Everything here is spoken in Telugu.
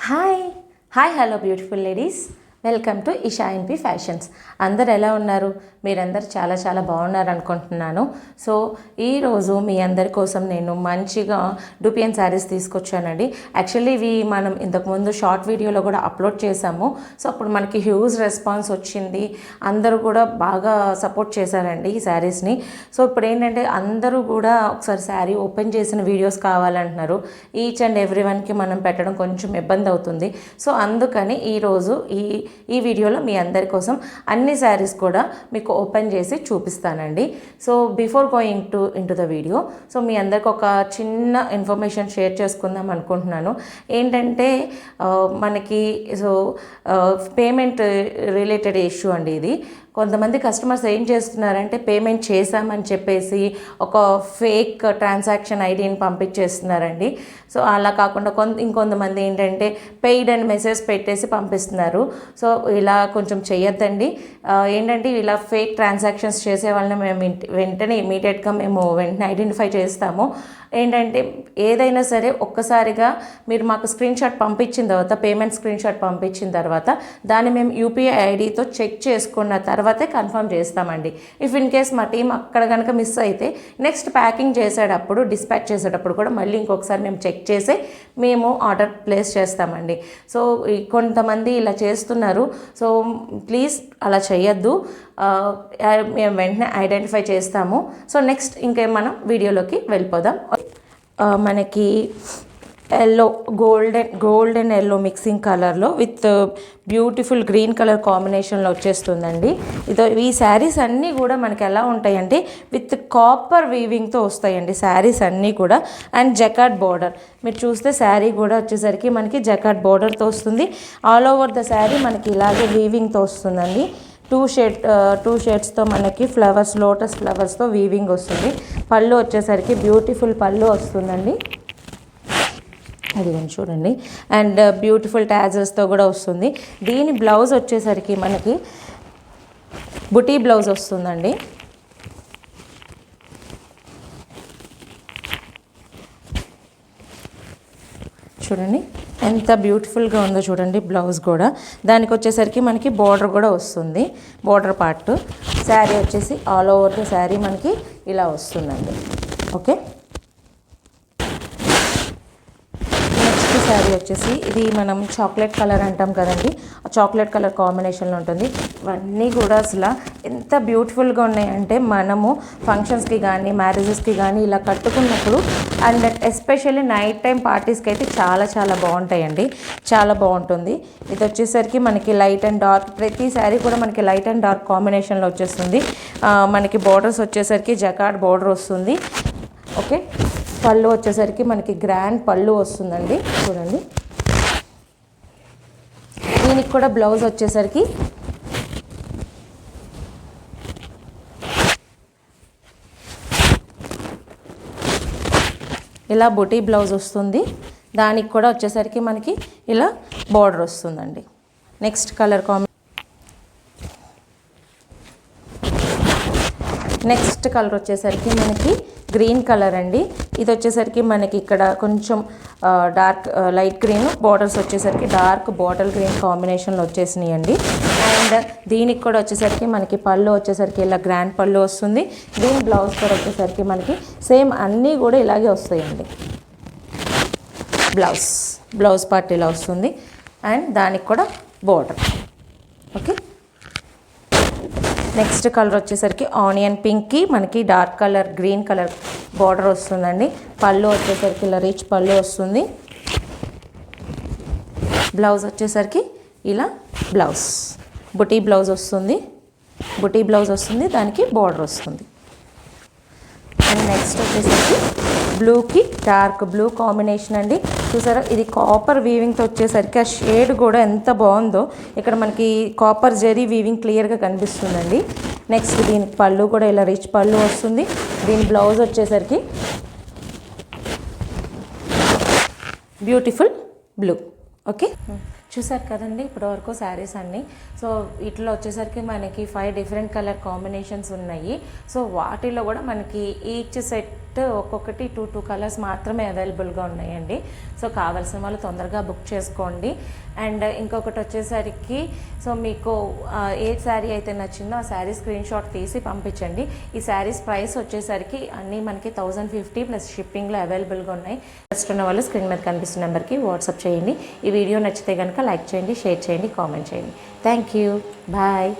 Hi hello beautiful ladies, welcome to Isha NP fashions. అందరు ఎలా ఉన్నారు? మీరందరూ చాలా చాలా బాగున్నారు అనుకుంటున్నాను. సో ఈరోజు మీ అందరి కోసం నేను మంచిగా డూపియన్ శారీస్ తీసుకొచ్చానండి. యాక్చువల్లీ ఇవి మనం ఇంతకుముందు షార్ట్ వీడియోలో కూడా అప్లోడ్ చేసాము. సో అప్పుడు మనకి హ్యూజ్ రెస్పాన్స్ వచ్చింది, అందరూ కూడా బాగా సపోర్ట్ చేశారండి ఈ శారీస్ని. సో ఇప్పుడు ఏంటంటే అందరూ కూడా ఒకసారి శారీ ఓపెన్ చేసిన వీడియోస్ కావాలంటున్నారు. ఈచ్ అండ్ ఎవ్రీ వన్కి మనం పెట్టడం కొంచెం ఇబ్బంది అవుతుంది. సో అందుకని ఈరోజు ఈ వీడియోలో మీ అందరి కోసం అన్ని శారీస్ కూడా మీకు ఓపెన్ చేసి చూపిస్తానండి. So before going into the video, so మీ అందరికి ఒక చిన్న ఇన్ఫర్మేషన్ షేర్ చేసుకుందాం అనుకుంటున్నాను. ఏంటంటే మనకి పేమెంట్ రిలేటెడ్ ఇష్యూ అండి ఇది. కొంతమంది కస్టమర్స్ ఏం చేస్తున్నారంటే పేమెంట్ చేశామని చెప్పేసి ఒక ఫేక్ ట్రాన్సాక్షన్ ఐడిని పంపించేస్తున్నారండి. సో అలా కాకుండా ఇంకొంతమంది ఏంటంటే పెయిడ్ అండ్ మెసేజ్ పెట్టేసి పంపిస్తున్నారు. సో ఇలా కొంచెం చేయొద్దండి. ఏంటంటే ఇలా ఫేక్ ట్రాన్సాక్షన్స్ చేసే వాళ్ళని మేము వెంటనే ఇమీడియట్గా ఐడెంటిఫై చేస్తాము. ఏంటంటే ఏదైనా సరే ఒక్కసారిగా మీరు మాకు స్క్రీన్ షాట్ పంపించిన తర్వాత, పేమెంట్ స్క్రీన్ షాట్ పంపించిన తర్వాత దాన్ని మేము యూపీఐ ఐడితో చెక్ చేసుకున్న తర్వాతే కన్ఫర్మ్ చేస్తామండి. ఇఫ్ ఇన్ కేస్ మా టీం అక్కడ కనుక మిస్ అయితే నెక్స్ట్ ప్యాకింగ్ చేసేటప్పుడు, డిస్పాచ్ చేసేటప్పుడు కూడా మళ్ళీ ఇంకొకసారి మేము చెక్ చేసి మేము ఆర్డర్ ప్లేస్ చేస్తామండి. సో కొంతమంది ఇలా చేస్తున్నారు. సో ప్లీజ్ అలా చేయొద్దు. మేము వెంటనే ఐడెంటిఫై చేస్తాము. సో నెక్స్ట్ మనం వీడియోలోకి వెళ్ళిపోదాం. మనకి గోల్డెన్ ఎల్లో మిక్సింగ్ కలర్లో విత్ బ్యూటిఫుల్ గ్రీన్ కలర్ కాంబినేషన్లో వచ్చేస్తుందండి. ఈ శారీస్ అన్నీ కూడా మనకి ఎలా ఉంటాయంటే విత్ కాపర్ వీవింగ్తో వస్తాయండి శారీస్ అన్నీ కూడా. అండ్ జకార్డ్ బార్డర్ మీరు చూస్తే శారీ కూడా వచ్చేసరికి మనకి జకార్డ్ బార్డర్తో వస్తుంది. ఆల్ ఓవర్ ద శారీ మనకి ఇలాగే వీవింగ్తో వస్తుందండి. టూ షేడ్స్తో మనకి ఫ్లవర్స్, లోటస్ ఫ్లవర్స్తో వీవింగ్ వస్తుంది. పళ్ళు వచ్చేసరికి బ్యూటిఫుల్ పళ్ళు వస్తుందండి, అది చూడండి. అండ్ బ్యూటిఫుల్ ట్యాజెస్తో కూడా వస్తుంది. దీని బ్లౌజ్ వచ్చేసరికి మనకి బుటీ బ్లౌజ్ వస్తుందండి. చూడండి ఎంత బ్యూటిఫుల్గా ఉందో చూడండి. బ్లౌజ్ కూడా దానికి వచ్చేసరికి మనకి బార్డర్ కూడా వస్తుంది. బార్డర్ పార్ట్ శారీ వచ్చేసి ఆల్ ఓవర్ ద శారీ మనకి ఇలా వస్తుందండి. ఓకే, నెక్స్ట్ శారీ వచ్చేసి ఇది మనం చాక్లెట్ కలర్ అంటాం కదండి, ఆ చాక్లెట్ కలర్ కాంబినేషన్లో ఉంటుంది. ఇవన్నీ కూడా అసలు ఎంత బ్యూటిఫుల్గా ఉన్నాయంటే మనము ఫంక్షన్స్కి కానీ మ్యారేజెస్కి కానీ ఇలా కట్టుకున్నప్పుడు అండ్ ఎస్పెషల్లీ నైట్ టైం పార్టీస్కి అయితే చాలా చాలా బాగుంటాయండి, చాలా బాగుంటుంది. ఇది వచ్చేసరికి మనకి లైట్ అండ్ డార్క్, ప్రతి శారీ కూడా మనకి లైట్ అండ్ డార్క్ కాంబినేషన్లో వచ్చేస్తుంది. మనకి బార్డర్స్ వచ్చేసరికి జకార్డ్ బార్డర్ వస్తుంది. ఓకే, పళ్ళు వచ్చేసరికి మనకి గ్రాండ్ పళ్ళు వస్తుందండి. చూడండి, దీనికి కూడా బ్లౌజ్ వచ్చేసరికి ఇలా బుటీ బ్లౌజ్ వస్తుంది. దానికి కూడా వచ్చేసరికి మనకి ఇలా బార్డర్ వస్తుందండి. నెక్స్ట్ కలర్ నెక్స్ట్ కలర్ వచ్చేసరికి మనకి గ్రీన్ కలర్ అండి. ఇది వచ్చేసరికి మనకి ఇక్కడ కొంచెం డార్క్ లైట్ గ్రీన్, బార్డర్స్ వచ్చేసరికి డార్క్ బాటిల్ గ్రీన్ కాంబినేషన్లో వచ్చేసినాయండి. అండ్ దీనికి కూడా వచ్చేసరికి మనకి పళ్ళు వచ్చేసరికి ఇలా గ్రాండ్ పళ్ళు వస్తుంది. దీని బ్లౌజ్ కూడా వచ్చేసరికి మనకి సేమ్ అన్నీ కూడా ఇలాగే వస్తాయండి. బ్లౌజ్ పార్ట్ ఇలా వస్తుంది అండ్ దానికి కూడా బార్డర్. ఓకే, నెక్స్ట్ కలర్ వచ్చేసరికి ఆనియన్ పింక్కి మనకి dark colour green colour border వస్తుందండి. పళ్ళు వచ్చేసరికి ఇలా రిచ్ పళ్ళు వస్తుంది. బ్లౌజ్ వచ్చేసరికి ఇలా బుటీ బ్లౌజ్ వస్తుంది. దానికి బార్డర్ వస్తుంది. అండ్ నెక్స్ట్ వచ్చేసరికి బ్లూకి డార్క్ బ్లూ కాంబినేషన్ అండి. చూసారా, ఇది కాపర్ వీవింగ్తో వచ్చేసరికి ఆ షేడ్ కూడా ఎంత బాగుందో. ఇక్కడ మనకి కాపర్ జరీ వీవింగ్ క్లియర్గా కనిపిస్తుందండి. నెక్స్ట్ దీనికి పళ్ళు కూడా ఇలా రిచ్ పళ్ళు వస్తుంది. దీని బ్లౌజ్ వచ్చేసరికి బ్యూటిఫుల్ బ్లూ. ఓకే, చూసారు కదండి ఇప్పటివరకు శారీస్ అన్నీ. సో వీటిలో వచ్చేసరికి మనకి 5 డిఫరెంట్ కలర్ కాంబినేషన్స్ ఉన్నాయి. సో వాటిలో కూడా మనకి ఈచ్ సెట్ ఒక్కొక్కటి 2 కలర్స్ మాత్రమే అవైలబుల్గా ఉన్నాయండి. సో కావాల్సిన వాళ్ళు తొందరగా బుక్ చేసుకోండి. అండ్ ఇంకొకటి వచ్చేసరికి సో మీకు ఏ శారీ అయితే నచ్చిందో ఆ శారీ స్క్రీన్ షాట్ తీసి పంపించండి. ఈ శారీస్ ప్రైస్ వచ్చేసరికి అన్నీ మనకి 1050 ప్లస్ షిప్పింగ్లో అవైలబుల్గా ఉన్నాయి. ఫస్ట్ ఉన్న వాళ్ళు స్క్రీన్ మీద కనిపిస్తున్న నెంబర్కి వాట్సాప్ చేయండి. ఈ వీడియో నచ్చితే కనుక లైక్ చేయండి, షేర్ చేయండి, కామెంట్ చేయండి. Thank you. బాయ్.